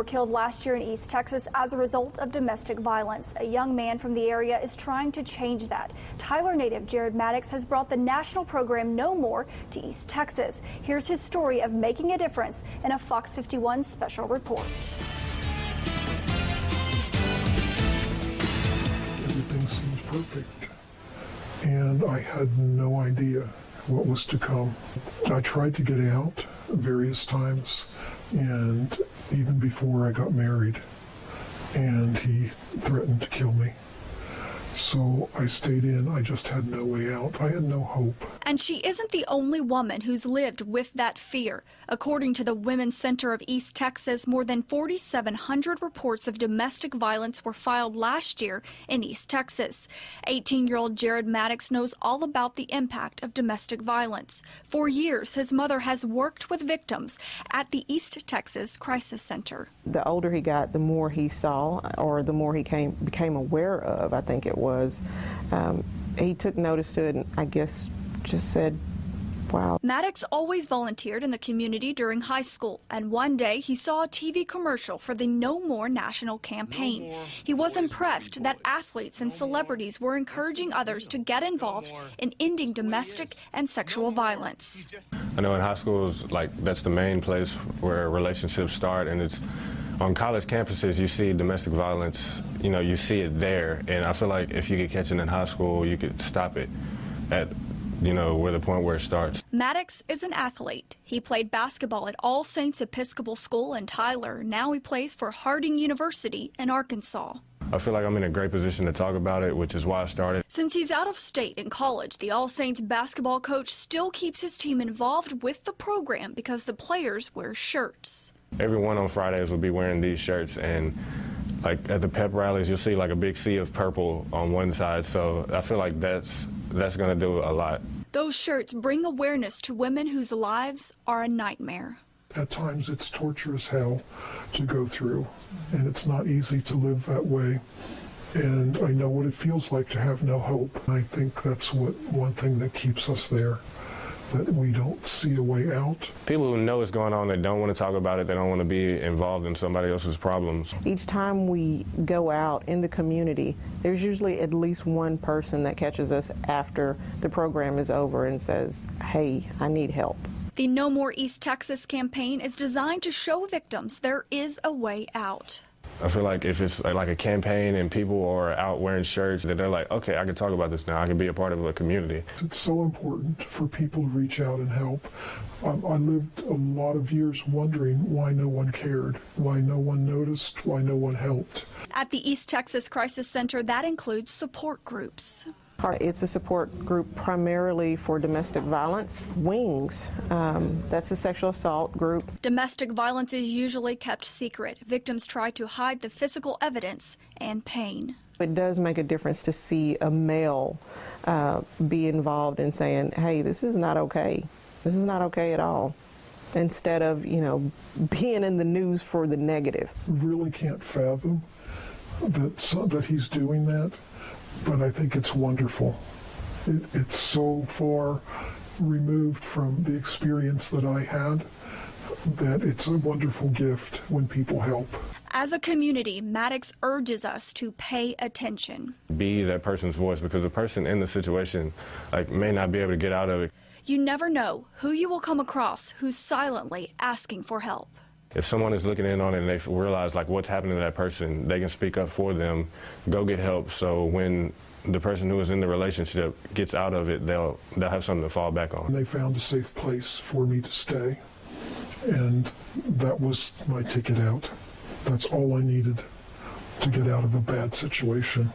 Were killed last year in East Texas as a result of domestic violence. A young man from the area is trying to change that. Tyler native Jared Maddox has brought the national program No More to East Texas. Here's his story of making a difference in a Fox 51 special report. Everything seemed perfect, and I had no idea what was to come. I tried to get out various times, and even before I got married, and he threatened to kill me. So I stayed in. I just had no way out. I had no hope. And she isn't the only woman who's lived with that fear. According to the Women's Center of East Texas, more than 4,700 reports of domestic violence were filed last year in East Texas. 18-year-old Jared Maddox knows all about the impact of domestic violence. For years, his mother has worked with victims at the East Texas Crisis Center. The older he got, the more he saw, or the more he became aware of, I think it was. He took notice to it and I guess just said, wow. Maddox always volunteered in the community during high school, and one day he saw a TV commercial for the No More national campaign. He was impressed that athletes and celebrities were encouraging others to get involved in ending domestic and sexual violence. I know in high schools, that's the main place where relationships start, and it's on college campuses, you see domestic violence, you see it there, and I feel like if you could catch it in high school, you could stop it at, where the point where it starts. Maddox is an athlete. He played basketball at All Saints Episcopal School in Tyler. Now he plays for Harding University in Arkansas. I feel like I'm in a great position to talk about it, which is why I started. Since he's out of state in college, the All Saints basketball coach still keeps his team involved with the program because the players wear shirts. Everyone on Fridays will be wearing these shirts, and at the pep rallies, you'll see a big sea of purple on one side. So I feel like that's going to do a lot. Those shirts bring awareness to women whose lives are a nightmare. At times it's torturous hell to go through, and it's not easy to live that way. And I know what it feels like to have no hope. I think that's one thing that keeps us there, that we don't see a way out. People who know what's going on, they don't want to talk about it, they don't want to be involved in somebody else's problems. Each time we go out in the community, there's usually at least one person that catches us after the program is over and says, hey, I need help. The No More East Texas campaign is designed to show victims there is a way out. I feel like if it's like a campaign and people are out wearing shirts, that they're like, okay, I can talk about this now. I can be a part of a community. It's so important for people to reach out and help. I lived a lot of years wondering why no one cared, why no one noticed, why no one helped. At the East Texas Crisis Center, that includes support groups. It's a support group primarily for domestic violence. Wings, that's a sexual assault group. Domestic violence is usually kept secret. Victims try to hide the physical evidence and pain. It does make a difference to see a male be involved in saying, hey, this is not okay. This is not okay at all. Instead of, being in the news for the negative. Really can't fathom that he's doing that. But I think it's wonderful. It's so far removed from the experience that I had that it's a wonderful gift when people help. As a community, Maddox urges us to pay attention. Be that person's voice, because the person in the situation may not be able to get out of it. You never know who you will come across who's silently asking for help. If someone is looking in on it and they realize what's happening to that person, they can speak up for them, go get help, so when the person who is in the relationship gets out of it, they'll have something to fall back on. They found a safe place for me to stay, and that was my ticket out. That's all I needed to get out of a bad situation.